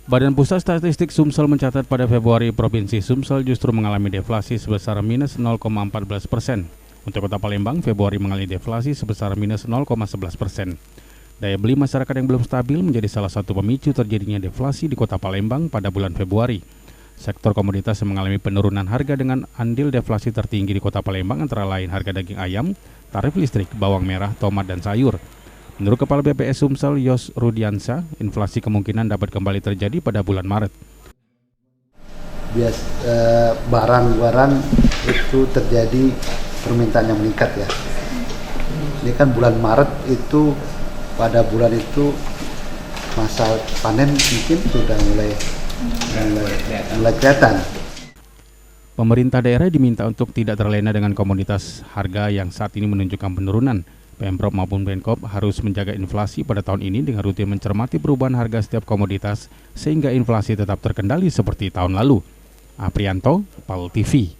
Badan Pusat Statistik Sumsel mencatat pada Februari Provinsi Sumsel justru mengalami deflasi sebesar minus 0,14%. Untuk Kota Palembang, Februari mengalami deflasi sebesar minus 0,11%. Daya beli masyarakat yang belum stabil menjadi salah satu pemicu terjadinya deflasi di Kota Palembang pada bulan Februari. Sektor komoditas yang mengalami penurunan harga dengan andil deflasi tertinggi di Kota Palembang antara lain harga daging ayam, tarif listrik, bawang merah, tomat, dan sayur. Menurut Kepala BPS Sumsel Yos Rudiansyah, inflasi kemungkinan dapat kembali terjadi pada bulan Maret. Barang-barang itu terjadi permintaan yang meningkat ya. Ini kan bulan Maret itu, pada bulan itu masa panen mungkin sudah mulai kelihatan. Pemerintah daerah diminta untuk tidak terlena dengan komoditas harga yang saat ini menunjukkan penurunan. Pemprov maupun Pemkop harus menjaga inflasi pada tahun ini dengan rutin mencermati perubahan harga setiap komoditas sehingga inflasi tetap terkendali seperti tahun lalu. Aprianto, PAL TV.